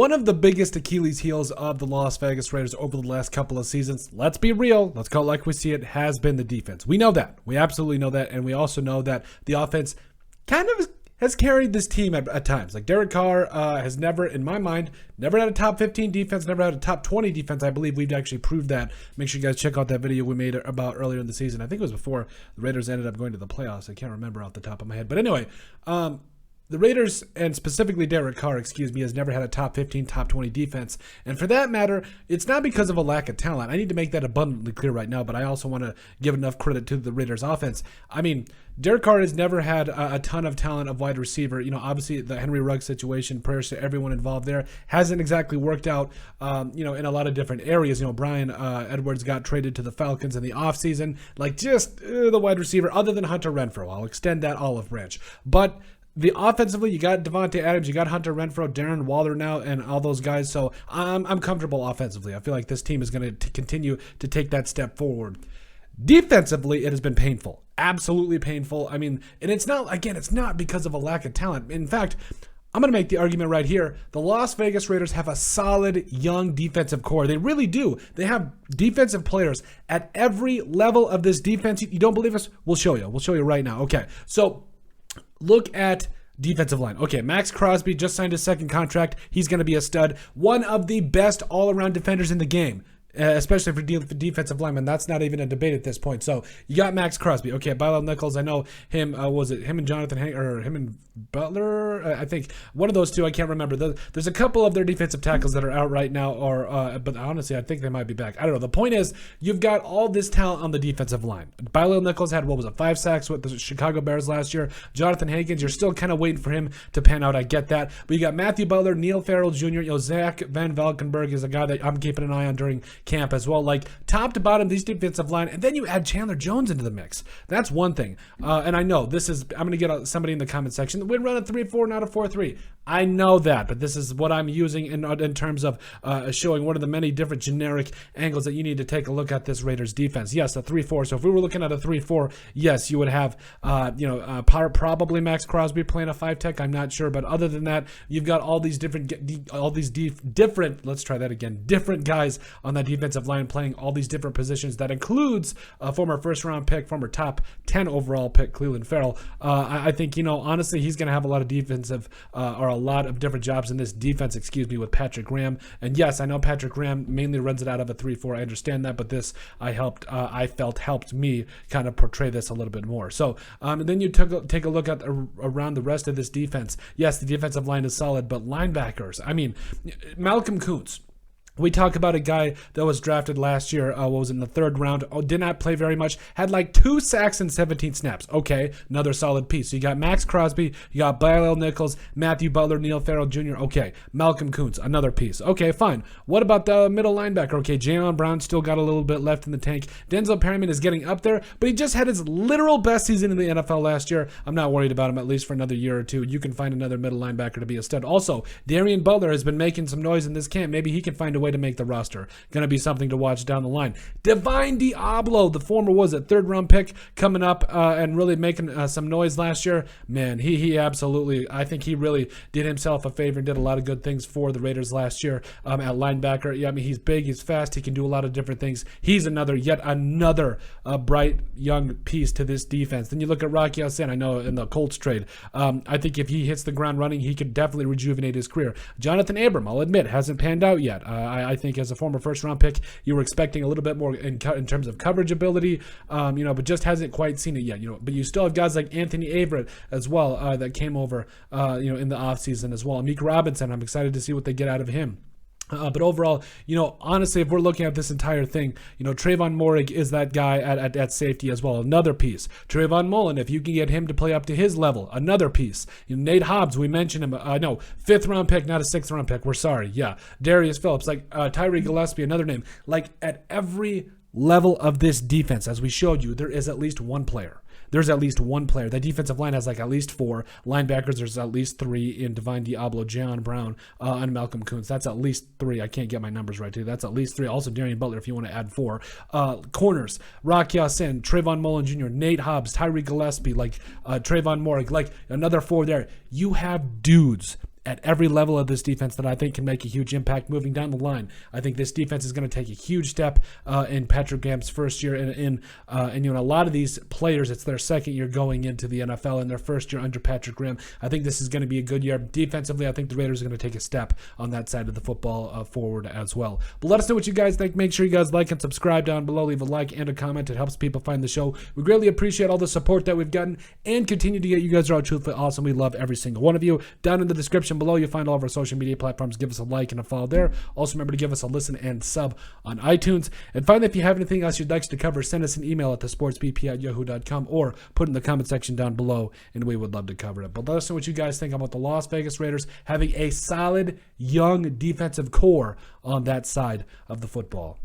One of the biggest Achilles heels of the Las Vegas Raiders over the last couple of seasons, let's be real, let's call it like we see it, has been the defense. We know that. We absolutely know that. And we also know that the offense kind of has carried this team at times. Like Derek Carr has never, in my mind, never had a top 15 defense, never had a top 20 defense. I believe we've actually proved that. Make sure you guys check out that video we made about earlier in the season. I think it was before the Raiders ended up going to the playoffs. I can't remember off the top of my head. But anyway, the Raiders, and specifically Derek Carr, has never had a top 15, top 20 defense. And for that matter, it's not because of a lack of talent. I need to make that abundantly clear right now, but I also want to give enough credit to the Raiders offense. I mean, Derek Carr has never had a ton of talent of wide receiver. You know, obviously the Henry Ruggs situation, prayers to everyone involved there, hasn't exactly worked out, in a lot of different areas. You know, Brian Edwards got traded to the Falcons in the offseason. Like, just the wide receiver, other than Hunter Renfrow. I'll extend that olive branch. But the offensively, you got Devontae Adams, you got Hunter Renfrow, Darren Waller now, and all those guys. So I'm comfortable offensively. I feel like this team is going to continue to take that step forward. Defensively, it has been painful. Absolutely painful. I mean, and it's not because of a lack of talent. In fact, I'm going to make the argument right here. The Las Vegas Raiders have a solid young defensive core. They really do. They have defensive players at every level of this defense. You don't believe us? We'll show you. We'll show you right now. Okay, so look at defensive line. Okay, Max Crosby just signed his second contract. He's going to be a stud. One of the best all-around defenders in the game, especially for defensive linemen. That's not even a debate at this point. So you got Max Crosby. Okay, Bilal Nichols, I know him. Was it him and Jonathan or him and Butler? I think one of those two. I can't remember. There's a couple of their defensive tackles that are out right now, but honestly, I think they might be back. I don't know. The point is, you've got all this talent on the defensive line. Bilal Nichols had 5 sacks with the Chicago Bears last year. Jonathan Hankins, you're still kind of waiting for him to pan out. I get that, but you got Matthew Butler, Neil Farrell Jr., Zach Van Valkenburg is a guy that I'm keeping an eye on during camp as well. Like, top to bottom, these defensive line, and then you add Chandler Jones into the mix. That's one thing. And I know this is, I'm going to get somebody in the comment section, we'd run a 3-4, not a 4-3. I know that, but this is what I'm using in terms of showing one of the many different generic angles that you need to take a look at this Raiders defense. Yes, a 3-4. So if we were looking at a 3-4, yes, you would have, probably Max Crosby playing a 5-tech. I'm not sure, but other than that, you've got all these different, let's try that again, different guys on that defensive line playing all these different positions. That includes a former first-round pick, former top 10 overall pick, Clelin Ferrell. I think, honestly, he's going to have a lot of defensive or a lot of different jobs in this defense, with Patrick Graham. And yes, I know Patrick Graham mainly runs it out of a 3-4. I understand that, but this I felt helped me kind of portray this a little bit more. So and then you take a look at around the rest of this defense. Yes, the defensive line is solid, but linebackers, I mean, Malcolm Kuntz. We talk about a guy that was drafted last year, in the 3rd round, did not play very much, had like 2 sacks and 17 snaps. Okay, another solid piece. So you got Max Crosby, you got Bilal Nichols, Matthew Butler, Neil Farrell Jr. Okay, Malcolm Kuntz, another piece. Okay, fine. What about the middle linebacker? Okay, Jaylen Brown still got a little bit left in the tank. Denzel Perryman is getting up there, but he just had his literal best season in the NFL last year. I'm not worried about him, at least for another year or two. You can find another middle linebacker to be a stud. Also, Darian Butler has been making some noise in this camp. Maybe he can find a way to make the roster. Going to be something to watch down the line. Divine Diablo, the former 3rd round pick, coming up and really making some noise last year. Man, he absolutely, I think he really did himself a favor and did a lot of good things for the Raiders last year at linebacker. Yeah, I mean, he's big, he's fast, he can do a lot of different things. He's yet another bright young piece to this defense. Then you look at Rocky Sin, I know in the Colts trade. I think if he hits the ground running, he could definitely rejuvenate his career. Jonathan Abram, I'll admit, hasn't panned out yet. I think as a former first-round pick, you were expecting a little bit more in terms of coverage ability, but just hasn't quite seen it yet. But you still have guys like Anthony Averett as well that came over, in the offseason as well. Meek Robinson, I'm excited to see what they get out of him. But overall, honestly, if we're looking at this entire thing, Tre'von Moehrig is that guy at safety as well. Another piece. Trayvon Mullen, if you can get him to play up to his level, another piece. Nate Hobbs, we mentioned him. No, 5th round pick, not a 6th round pick. We're sorry. Yeah. Darius Phillips, Tyree Gillespie, another name. At every level of this defense, as we showed you, there is at least one player. There's at least one player. That defensive line has at least 4. Linebackers, there's at least 3 in Divine Diablo, Jaylen Brown, and Malcolm Kuntz. That's at least 3. I can't get my numbers right, too. That's at least 3. Also, Darian Butler, if you want to add 4. Corners, Rocky Sin, Trayvon Mullen Jr., Nate Hobbs, Tyree Gillespie, Trayvon Moehrig, another 4 there. You have dudes at every level of this defense that I think can make a huge impact moving down the line. I think this defense is going to take a huge step in Patrick Graham's first year. And a lot of these players, it's their second year going into the NFL and their first year under Patrick Graham. I think this is going to be a good year. Defensively, I think the Raiders are going to take a step on that side of the football forward as well. But let us know what you guys think. Make sure you guys like and subscribe down below. Leave a like and a comment. It helps people find the show. We greatly appreciate all the support that we've gotten and continue to get. You guys are all truthfully awesome. We love every single one of you. Down in the description below, you'll find all of our social media platforms. Give us a like and a follow there. Also, remember to give us a listen and sub on iTunes. And finally, if you have anything else you'd like us to cover, send us an email at thesportsbp@yahoo.com or put in the comment section down below, and we would love to cover it. But let us know what you guys think about the Las Vegas Raiders having a solid, young defensive core on that side of the football.